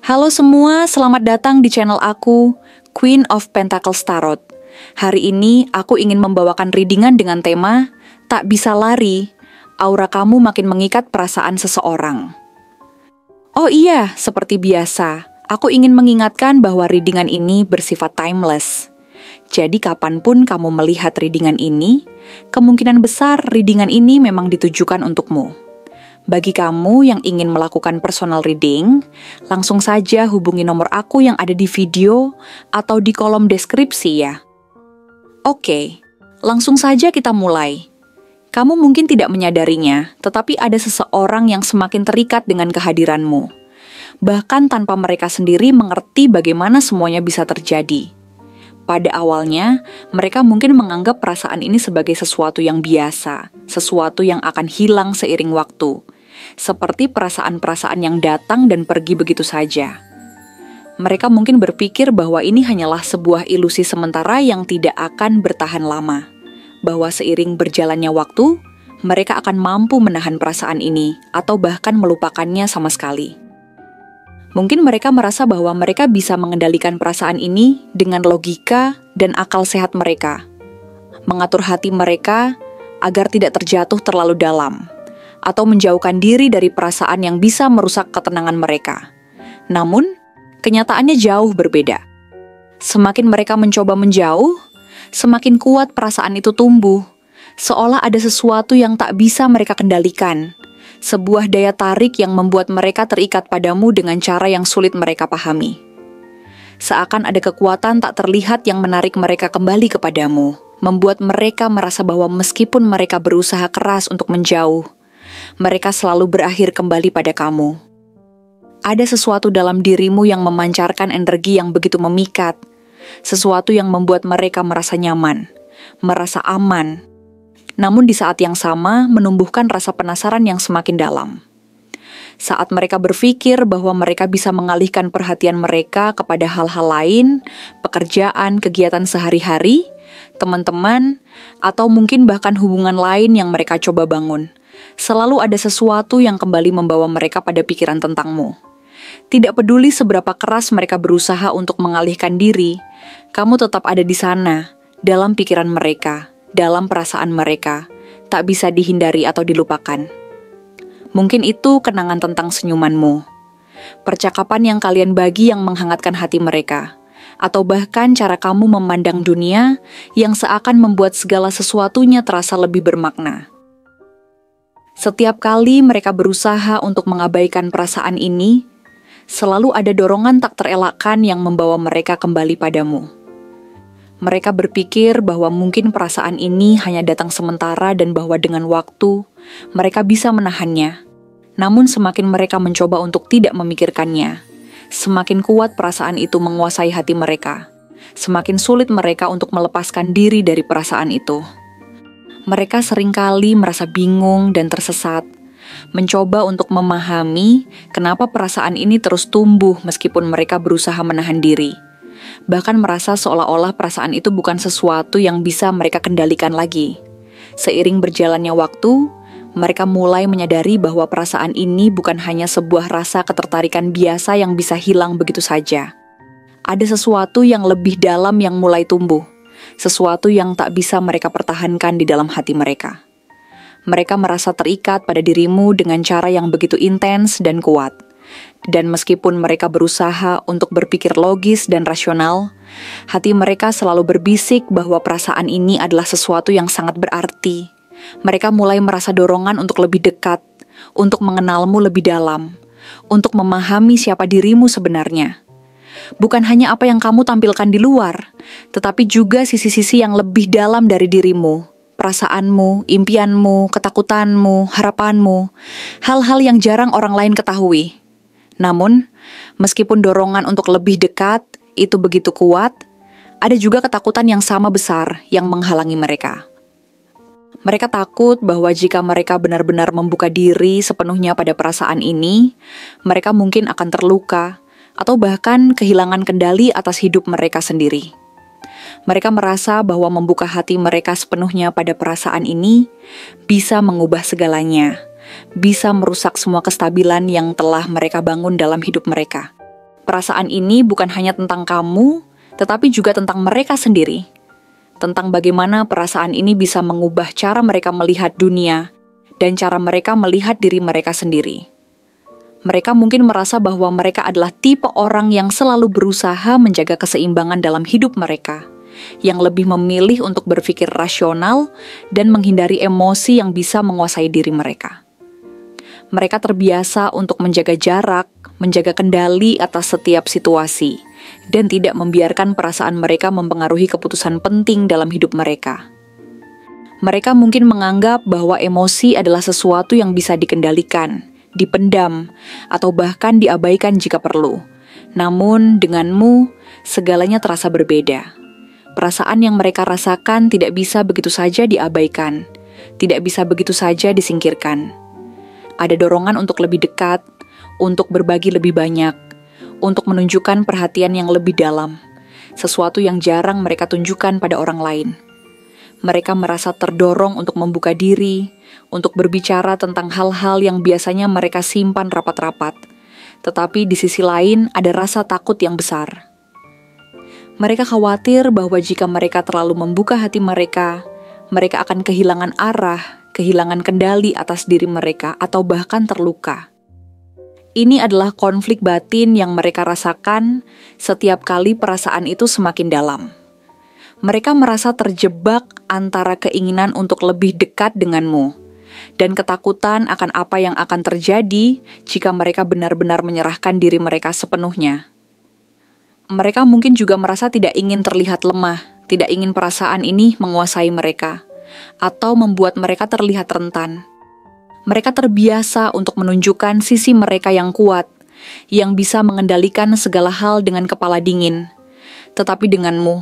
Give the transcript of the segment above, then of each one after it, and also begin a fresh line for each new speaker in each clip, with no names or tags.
Halo semua, selamat datang di channel aku, Queen of Pentacles Tarot. Hari ini aku ingin membawakan readingan dengan tema Tak Bisa Lari, Aura Kamu Makin Mengikat Perasaan Seseorang. Oh iya, seperti biasa, aku ingin mengingatkan bahwa readingan ini bersifat timeless. Jadi kapanpun kamu melihat readingan ini, kemungkinan besar readingan ini memang ditujukan untukmu. Bagi kamu yang ingin melakukan personal reading, langsung saja hubungi nomor aku yang ada di video atau di kolom deskripsi ya. Oke, langsung saja kita mulai. Kamu mungkin tidak menyadarinya, tetapi ada seseorang yang semakin terikat dengan kehadiranmu. Bahkan tanpa mereka sendiri mengerti bagaimana semuanya bisa terjadi. Pada awalnya, mereka mungkin menganggap perasaan ini sebagai sesuatu yang biasa, sesuatu yang akan hilang seiring waktu. Seperti perasaan-perasaan yang datang dan pergi begitu saja. Mereka mungkin berpikir bahwa ini hanyalah sebuah ilusi sementara yang tidak akan bertahan lama. Bahwa seiring berjalannya waktu, mereka akan mampu menahan perasaan ini atau bahkan melupakannya sama sekali. Mungkin mereka merasa bahwa mereka bisa mengendalikan perasaan ini dengan logika dan akal sehat mereka. Mengatur hati mereka agar tidak terjatuh terlalu dalam. Atau menjauhkan diri dari perasaan yang bisa merusak ketenangan mereka. Namun, kenyataannya jauh berbeda. Semakin mereka mencoba menjauh, semakin kuat perasaan itu tumbuh, seolah ada sesuatu yang tak bisa mereka kendalikan. Sebuah daya tarik yang membuat mereka terikat padamu dengan cara yang sulit mereka pahami. Seakan ada kekuatan tak terlihat yang menarik mereka kembali kepadamu, membuat mereka merasa bahwa meskipun mereka berusaha keras untuk menjauh, mereka selalu berakhir kembali pada kamu. Ada sesuatu dalam dirimu yang memancarkan energi yang begitu memikat, sesuatu yang membuat mereka merasa nyaman, merasa aman, namun di saat yang sama menumbuhkan rasa penasaran yang semakin dalam. Saat mereka berpikir bahwa mereka bisa mengalihkan perhatian mereka kepada hal-hal lain, pekerjaan, kegiatan sehari-hari, teman-teman, atau mungkin bahkan hubungan lain yang mereka coba bangun, selalu ada sesuatu yang kembali membawa mereka pada pikiran tentangmu. Tidak peduli seberapa keras mereka berusaha untuk mengalihkan diri, kamu tetap ada di sana, dalam pikiran mereka, dalam perasaan mereka, tak bisa dihindari atau dilupakan. Mungkin itu kenangan tentang senyumanmu, percakapan yang kalian bagi yang menghangatkan hati mereka, atau bahkan cara kamu memandang dunia yang seakan membuat segala sesuatunya terasa lebih bermakna. Setiap kali mereka berusaha untuk mengabaikan perasaan ini, selalu ada dorongan tak terelakkan yang membawa mereka kembali padamu. Mereka berpikir bahwa mungkin perasaan ini hanya datang sementara dan bahwa dengan waktu, mereka bisa menahannya. Namun semakin mereka mencoba untuk tidak memikirkannya, semakin kuat perasaan itu menguasai hati mereka. Semakin sulit mereka untuk melepaskan diri dari perasaan itu. Mereka seringkali merasa bingung dan tersesat, mencoba untuk memahami kenapa perasaan ini terus tumbuh meskipun mereka berusaha menahan diri. Bahkan merasa seolah-olah perasaan itu bukan sesuatu yang bisa mereka kendalikan lagi. Seiring berjalannya waktu, mereka mulai menyadari bahwa perasaan ini bukan hanya sebuah rasa ketertarikan biasa yang bisa hilang begitu saja. Ada sesuatu yang lebih dalam yang mulai tumbuh. Sesuatu yang tak bisa mereka pertahankan di dalam hati mereka. Mereka merasa terikat pada dirimu dengan cara yang begitu intens dan kuat. Dan meskipun mereka berusaha untuk berpikir logis dan rasional, hati mereka selalu berbisik bahwa perasaan ini adalah sesuatu yang sangat berarti. Mereka mulai merasa dorongan untuk lebih dekat, untuk mengenalmu lebih dalam, untuk memahami siapa dirimu sebenarnya. Bukan hanya apa yang kamu tampilkan di luar, tetapi juga sisi-sisi yang lebih dalam dari dirimu, perasaanmu, impianmu, ketakutanmu, harapanmu, hal-hal yang jarang orang lain ketahui. Namun, meskipun dorongan untuk lebih dekat itu begitu kuat, ada juga ketakutan yang sama besar yang menghalangi mereka. Mereka takut bahwa jika mereka benar-benar membuka diri sepenuhnya pada perasaan ini, mereka mungkin akan terluka, atau bahkan kehilangan kendali atas hidup mereka sendiri. Mereka merasa bahwa membuka hati mereka sepenuhnya pada perasaan ini bisa mengubah segalanya, bisa merusak semua kestabilan yang telah mereka bangun dalam hidup mereka. perasaan ini bukan hanya tentang kamu, tetapi juga tentang mereka sendiri. Tentang bagaimana perasaan ini bisa mengubah cara mereka melihat dunia dan cara mereka melihat diri mereka sendiri. Mereka mungkin merasa bahwa mereka adalah tipe orang yang selalu berusaha menjaga keseimbangan dalam hidup mereka, yang lebih memilih untuk berpikir rasional dan menghindari emosi yang bisa menguasai diri mereka. Mereka terbiasa untuk menjaga jarak, menjaga kendali atas setiap situasi, dan tidak membiarkan perasaan mereka mempengaruhi keputusan penting dalam hidup mereka. Mereka mungkin menganggap bahwa emosi adalah sesuatu yang bisa dikendalikan, dipendam, atau bahkan diabaikan jika perlu. Namun, denganmu, segalanya terasa berbeda. Perasaan yang mereka rasakan tidak bisa begitu saja diabaikan, tidak bisa begitu saja disingkirkan. Ada dorongan untuk lebih dekat, untuk berbagi lebih banyak, untuk menunjukkan perhatian yang lebih dalam, sesuatu yang jarang mereka tunjukkan pada orang lain. Mereka merasa terdorong untuk membuka diri, untuk berbicara tentang hal-hal yang biasanya mereka simpan rapat-rapat. Tetapi di sisi lain ada rasa takut yang besar. Mereka khawatir bahwa jika mereka terlalu membuka hati mereka akan kehilangan arah, kehilangan kendali atas diri mereka, atau bahkan terluka. Ini adalah konflik batin yang mereka rasakan setiap kali perasaan itu semakin dalam. Mereka merasa terjebak antara keinginan untuk lebih dekat denganmu dan ketakutan akan apa yang akan terjadi jika mereka benar-benar menyerahkan diri mereka sepenuhnya. Mereka mungkin juga merasa tidak ingin terlihat lemah, tidak ingin perasaan ini menguasai mereka, atau membuat mereka terlihat rentan. Mereka terbiasa untuk menunjukkan sisi mereka yang kuat, yang bisa mengendalikan segala hal dengan kepala dingin. Tetapi denganmu,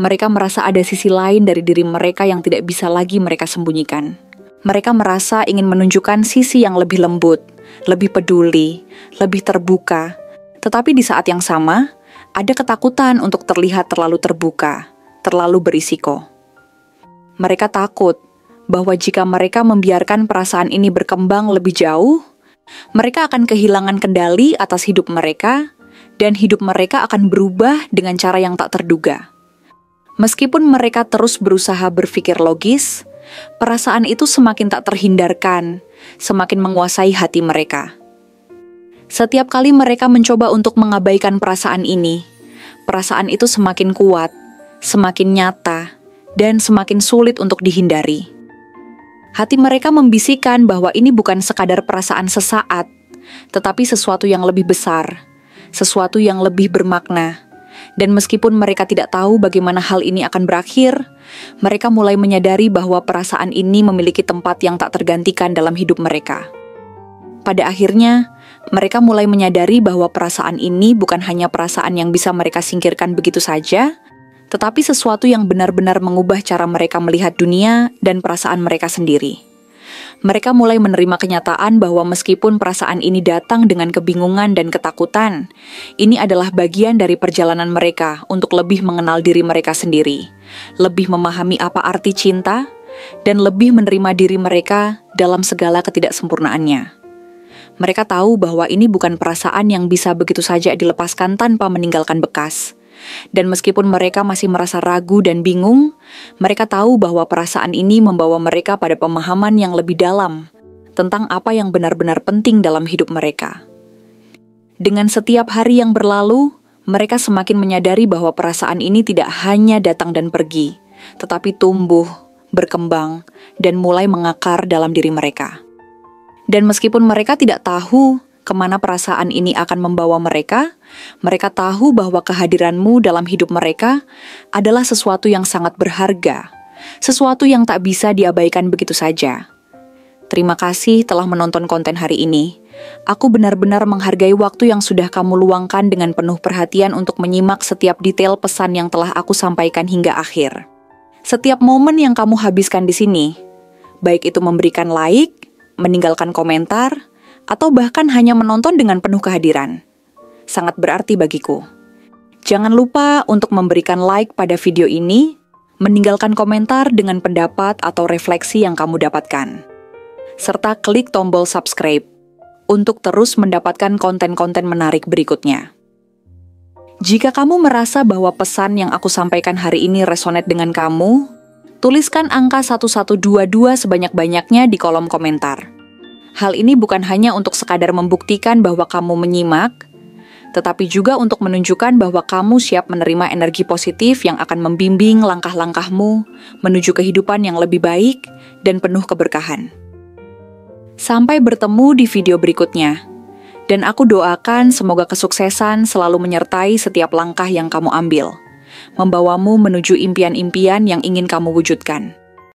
mereka merasa ada sisi lain dari diri mereka yang tidak bisa lagi mereka sembunyikan. Mereka merasa ingin menunjukkan sisi yang lebih lembut, lebih peduli, lebih terbuka. Tetapi di saat yang sama, ada ketakutan untuk terlihat terlalu terbuka, terlalu berisiko. Mereka takut bahwa jika mereka membiarkan perasaan ini berkembang lebih jauh, mereka akan kehilangan kendali atas hidup mereka, dan hidup mereka akan berubah dengan cara yang tak terduga. Meskipun mereka terus berusaha berpikir logis, perasaan itu semakin tak terhindarkan, semakin menguasai hati mereka. Setiap kali mereka mencoba untuk mengabaikan perasaan ini, perasaan itu semakin kuat, semakin nyata, dan semakin sulit untuk dihindari. Hati mereka membisikkan bahwa ini bukan sekadar perasaan sesaat, tetapi sesuatu yang lebih besar, sesuatu yang lebih bermakna. Dan meskipun mereka tidak tahu bagaimana hal ini akan berakhir, mereka mulai menyadari bahwa perasaan ini memiliki tempat yang tak tergantikan dalam hidup mereka. Pada akhirnya, mereka mulai menyadari bahwa perasaan ini bukan hanya perasaan yang bisa mereka singkirkan begitu saja, tetapi sesuatu yang benar-benar mengubah cara mereka melihat dunia dan perasaan mereka sendiri. Mereka mulai menerima kenyataan bahwa meskipun perasaan ini datang dengan kebingungan dan ketakutan, ini adalah bagian dari perjalanan mereka untuk lebih mengenal diri mereka sendiri, lebih memahami apa arti cinta, dan lebih menerima diri mereka dalam segala ketidaksempurnaannya. Mereka tahu bahwa ini bukan perasaan yang bisa begitu saja dilepaskan tanpa meninggalkan bekas. Dan meskipun mereka masih merasa ragu dan bingung, mereka tahu bahwa perasaan ini membawa mereka pada pemahaman yang lebih dalam tentang apa yang benar-benar penting dalam hidup mereka. Dengan setiap hari yang berlalu, mereka semakin menyadari bahwa perasaan ini tidak hanya datang dan pergi, tetapi tumbuh, berkembang, dan mulai mengakar dalam diri mereka. Dan meskipun mereka tidak tahu kemana perasaan ini akan membawa mereka tahu bahwa kehadiranmu dalam hidup mereka adalah sesuatu yang sangat berharga, sesuatu yang tak bisa diabaikan begitu saja. Terima kasih telah menonton konten hari ini. Aku benar-benar menghargai waktu yang sudah kamu luangkan dengan penuh perhatian untuk menyimak setiap detail pesan yang telah aku sampaikan hingga akhir. Setiap momen yang kamu habiskan di sini, baik itu memberikan like, meninggalkan komentar, atau bahkan hanya menonton dengan penuh kehadiran, sangat berarti bagiku. Jangan lupa untuk memberikan like pada video ini, meninggalkan komentar dengan pendapat atau refleksi yang kamu dapatkan, serta klik tombol subscribe untuk terus mendapatkan konten-konten menarik berikutnya. Jika kamu merasa bahwa pesan yang aku sampaikan hari ini resonate dengan kamu, tuliskan angka 1122 sebanyak-banyaknya di kolom komentar. Hal ini bukan hanya untuk sekadar membuktikan bahwa kamu menyimak, tetapi juga untuk menunjukkan bahwa kamu siap menerima energi positif yang akan membimbing langkah-langkahmu menuju kehidupan yang lebih baik dan penuh keberkahan. Sampai bertemu di video berikutnya, dan aku doakan semoga kesuksesan selalu menyertai setiap langkah yang kamu ambil, membawamu menuju impian-impian yang ingin kamu wujudkan.